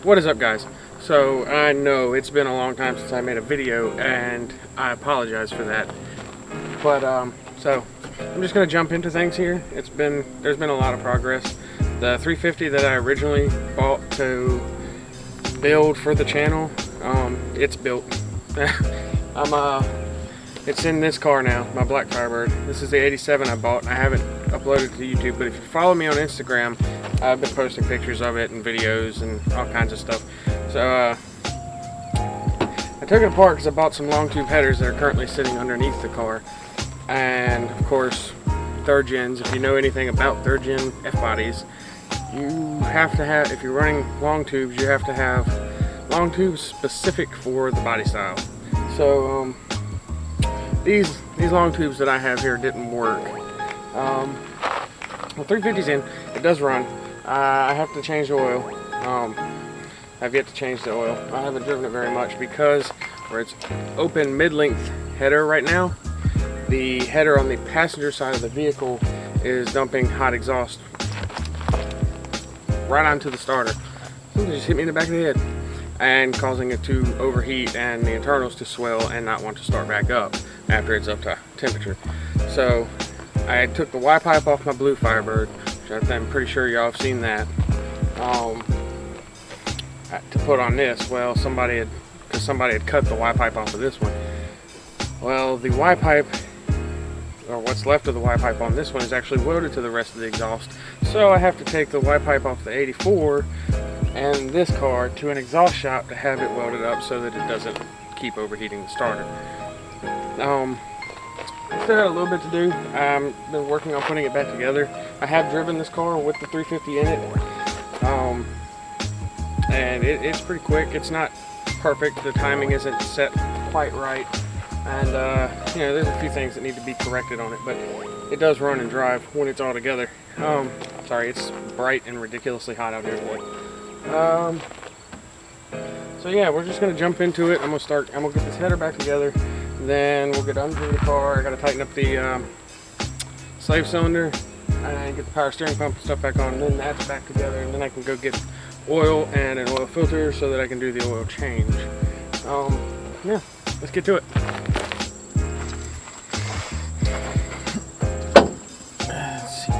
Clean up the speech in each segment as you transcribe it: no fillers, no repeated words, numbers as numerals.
What is up, guys? So I know it's been a long time since I made a video, and I apologize for that. But so I'm just gonna jump into things here. There's been a lot of progress. The 350 that I originally bought to build for the channel, it's built. It's in this car now, my black Firebird. This is the 87 I bought. I haven't uploaded to YouTube, but if you follow me on Instagram, I've been posting pictures of it and videos and all kinds of stuff. So I took it apart because I bought some long tube headers that are currently sitting underneath the car. And of course, third gens, if you know anything about third gen F-bodies, you have to have, if you're running long tubes, you have to have long tubes specific for the body style. So these long tubes that I have here didn't work. Well, 350's in, it does run. I have to change the oil. I've yet to change the oil. I haven't driven it very much because where it's open mid-length header right now, the header on the passenger side of the vehicle is dumping hot exhaust right onto the starter. Something just hit me in the back of the head and causing it to overheat and the internals to swell and not want to start back up after it's up to temperature. So I took the Y pipe off my blue Firebird, which I'm pretty sure y'all have seen that, to put on this. Well, somebody had cut the Y pipe off of this one. Well, the Y pipe, or what's left of the Y pipe on this one, is actually welded to the rest of the exhaust. So I have to take the Y pipe off the 84 and this car to an exhaust shop to have it welded up so that it doesn't keep overheating the starter. Still got a little bit to do. I've been working on putting it back together. I have driven this car with the 350 in it, and it's pretty quick. It's not perfect. The timing isn't set quite right, and you know, there's a few things that need to be corrected on it, but it does run and drive when it's all together. Sorry, it's bright and ridiculously hot out here today. So yeah, we're just gonna jump into it. I'm gonna get this header back together. Then we'll get under the car. I gotta tighten up the slave cylinder and get the power steering pump and stuff back on, and then that's back together, and then I can go get oil and an oil filter so that I can do the oil change. Yeah, let's get to it. Let's see.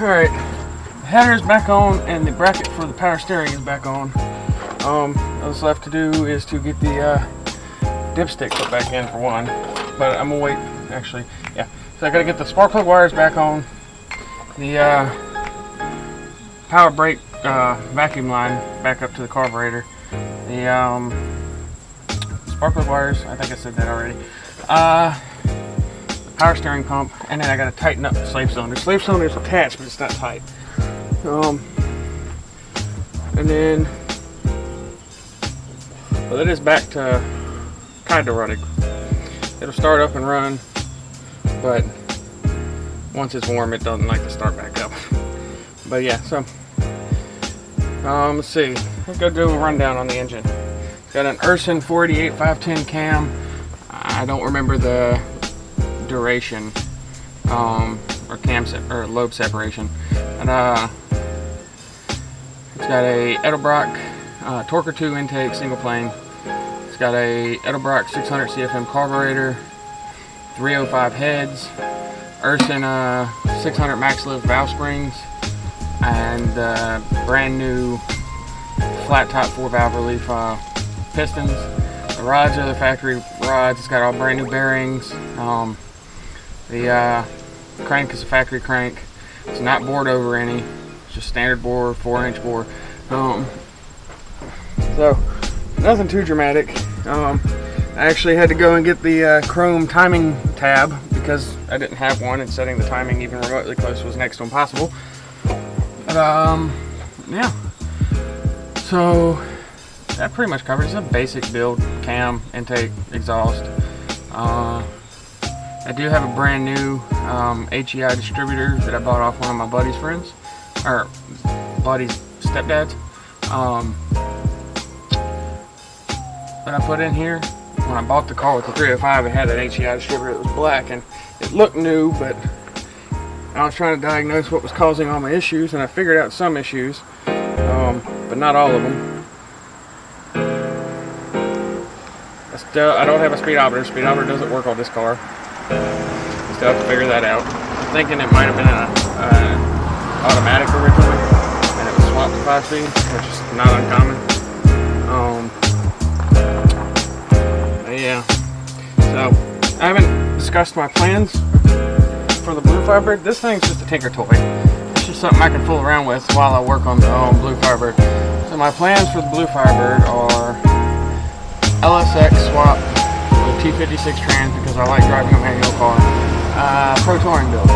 Alright, the header is back on and the bracket for the power steering is back on. All that's left to do is to get the dipstick put back in for one, but I'm gonna wait, actually, yeah. So I gotta get the spark plug wires back on, the power brake vacuum line back up to the carburetor, the spark plug wires, I think I said that already, power steering pump, and then I gotta tighten up the slave cylinder. Slave cylinder is attached, but it's not tight. And then, well, it is back to kind of running. It'll start up and run, but once it's warm, it doesn't like to start back up. But yeah, so let's see. Let's go do a rundown on the engine. It's got an Urson 488 510 cam. I don't remember the duration or cam or lobe separation, and it's got a Edelbrock Torque 2 intake single plane. It's got a Edelbrock 600 CFM carburetor, 305 heads, Urson 600 max lift valve springs, and brand new flat top 4-valve relief pistons. The rods are the factory rods. It's got all brand new bearings. The crank is a factory crank. It's not bored over any. It's just standard bore, 4-inch bore. So nothing too dramatic. I actually had to go and get the chrome timing tab because I didn't have one, and setting the timing even remotely close was next to impossible. But yeah. So that pretty much covers a basic build: cam, intake, exhaust. I do have a brand new HEI distributor that I bought off one of my buddy's friends, or buddy's stepdads. That I put in here. When I bought the car with the 305, it had an HEI distributor that was black, and it looked new, but I was trying to diagnose what was causing all my issues, and I figured out some issues, but not all of them. I don't have a speedometer. Speedometer doesn't work on this car. Still have to figure that out. I'm thinking it might have been an automatic originally, and it was swapped to 5-speed, which is not uncommon. Yeah. So I haven't discussed my plans for the Blue Firebird. This thing's just a tinker toy. It's just something I can fool around with while I work on the Blue Firebird. So my plans for the Blue Firebird are LSX swap with T56 trans because I like driving a manual car. Pro Touring build.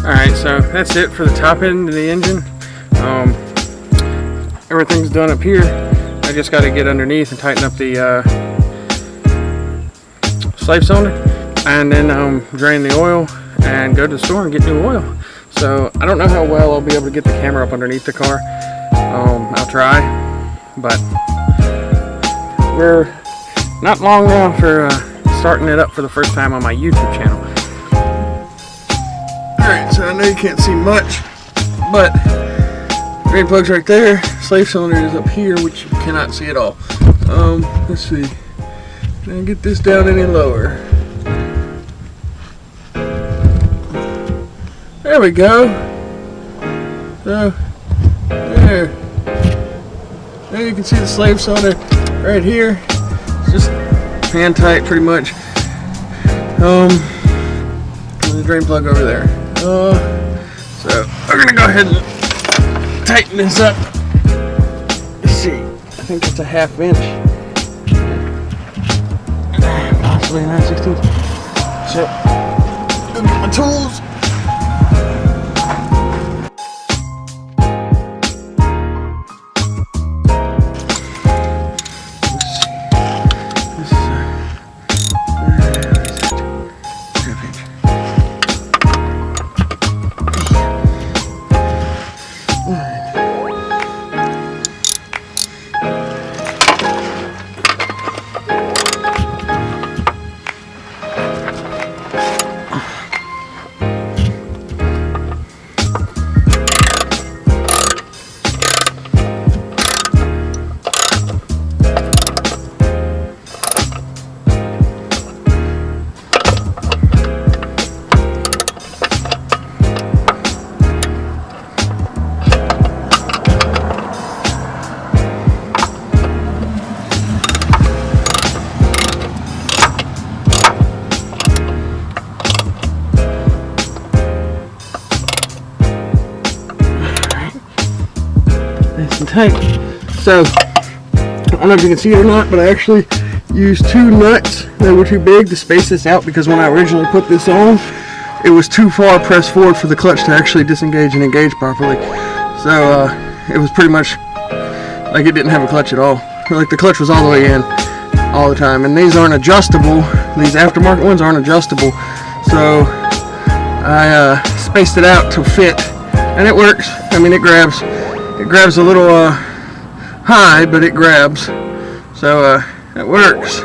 Alright, so that's it for the top end of the engine. Everything's done up here. I just got to get underneath and tighten up the slave cylinder, and then drain the oil and go to the store and get new oil. So I don't know how well I'll be able to get the camera up underneath the car. I'll try, but we're not long now for starting it up for the first time on my YouTube channel. Alright, so I know you can't see much, but drain plug's right there, slave cylinder is up here, which you cannot see at all. Let's see, can I get this down any lower? There we go. So, there you can see the slave cylinder right here. It's just hand tight pretty much. And the drain plug over there. So we're gonna go ahead and tighten this up. Let's see, I think it's a 1/2 inch, possibly 9/16. So go get my tools. tight. So I don't know if you can see it or not, but I actually used 2 nuts that were too big to space this out, because when I originally put this on, it was too far pressed forward for the clutch to actually disengage and engage properly. So it was pretty much like it didn't have a clutch at all. Like the clutch was all the way in all the time. And these aren't adjustable. These aftermarket ones aren't adjustable. So I spaced it out to fit, and it works. I mean, it grabs a little high, but it grabs. So it works.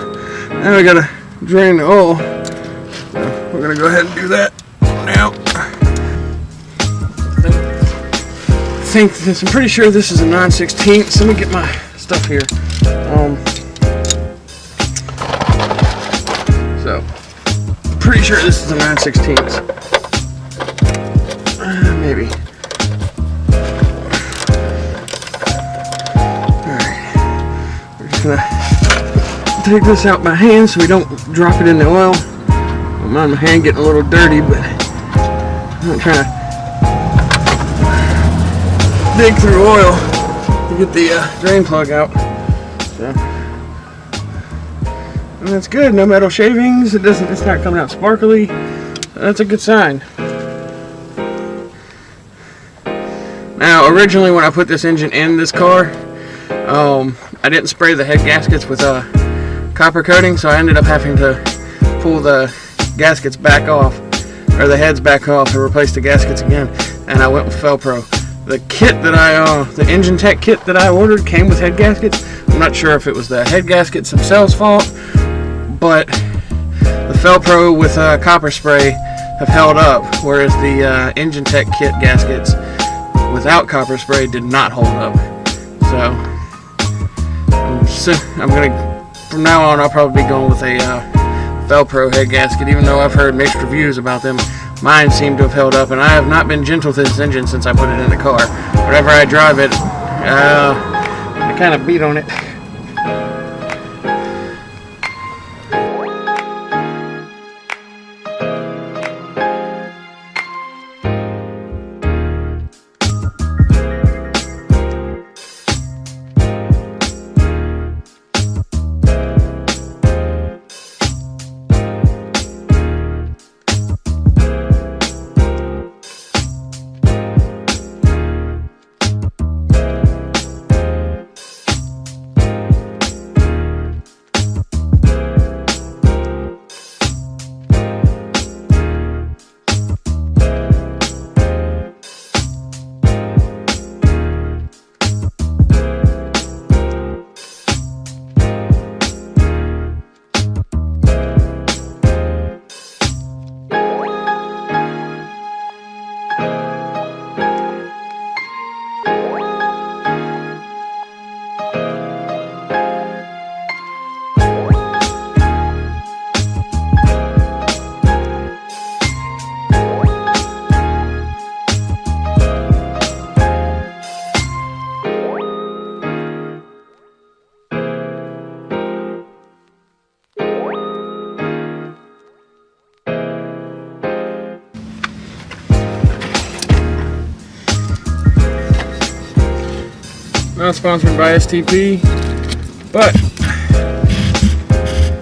Now we gotta drain the oil. So we're gonna go ahead and do that now. I'm pretty sure this is a 9/16. Let me get my stuff here. So pretty sure this is a 9/16. Maybe. Alright. We're just gonna take this out by hand so we don't drop it in the oil. I don't mind my hand getting a little dirty, but I'm not trying to dig through oil to get the drain plug out. So, and that's good. No metal shavings. It's not coming out sparkly. So that's a good sign. Now, originally when I put this engine in this car, I didn't spray the head gaskets with copper coating, so I ended up having to pull the gaskets back off, or the heads back off, and replace the gaskets again. And I went with Felpro. The kit that the Engine Tech kit that I ordered came with head gaskets. I'm not sure if it was the head gaskets themselves' fault, but the Felpro with copper spray have held up, whereas the Engine Tech kit gaskets without copper spray did not hold up. So I'm gonna, from now on, I'll probably be going with a Felpro head gasket, even though I've heard mixed reviews about them. Mine seem to have held up, and I have not been gentle with this engine since I put it in the car. Whenever I drive it, I kind of beat on it. Not sponsored by STP, but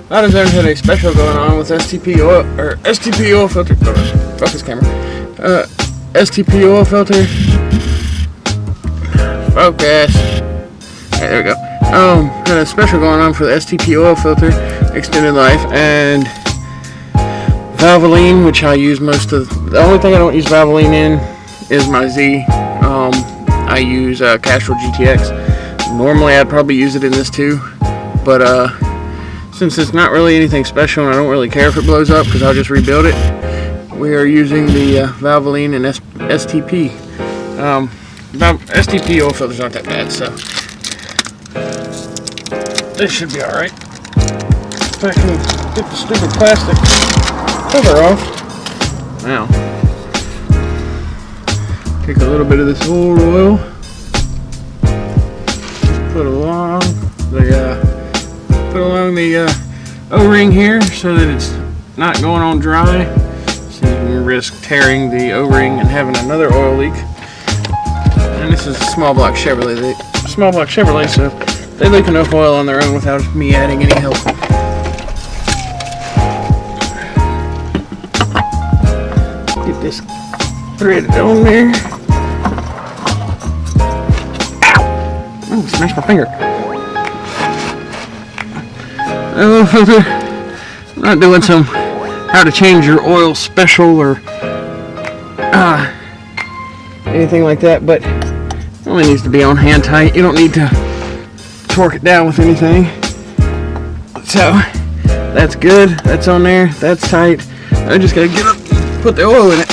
AutoZone had a special going on with STP oil, or STP oil filter. Focus camera. STP oil filter. Focus. Alright, there we go. Had a special going on for the STP oil filter, extended life, and Valvoline, which I use most of. The only thing I don't use Valvoline in is my Z. I use Castrol GTX. Normally I'd probably use it in this too, but since it's not really anything special and I don't really care if it blows up because I'll just rebuild it, we are using the Valvoline and STP. STP oil filters aren't that bad, so this should be alright. If I can get the stupid plastic cover off. Now, take a little bit of this old oil, put along the O-ring here so that it's not going on dry, so you can risk tearing the O-ring and having another oil leak. And this is a small block Chevrolet. So they leak enough oil on their own without me adding any help. Get this threaded on there. Ow! Ooh, smashed my finger. I'm not doing some how to change your oil special or anything like that, but it only needs to be on hand tight. You don't need to torque it down with anything. So that's good. That's on there. That's tight. I just gotta get up and put the oil in it.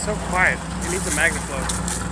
So quiet. It needs a MagnaFlow.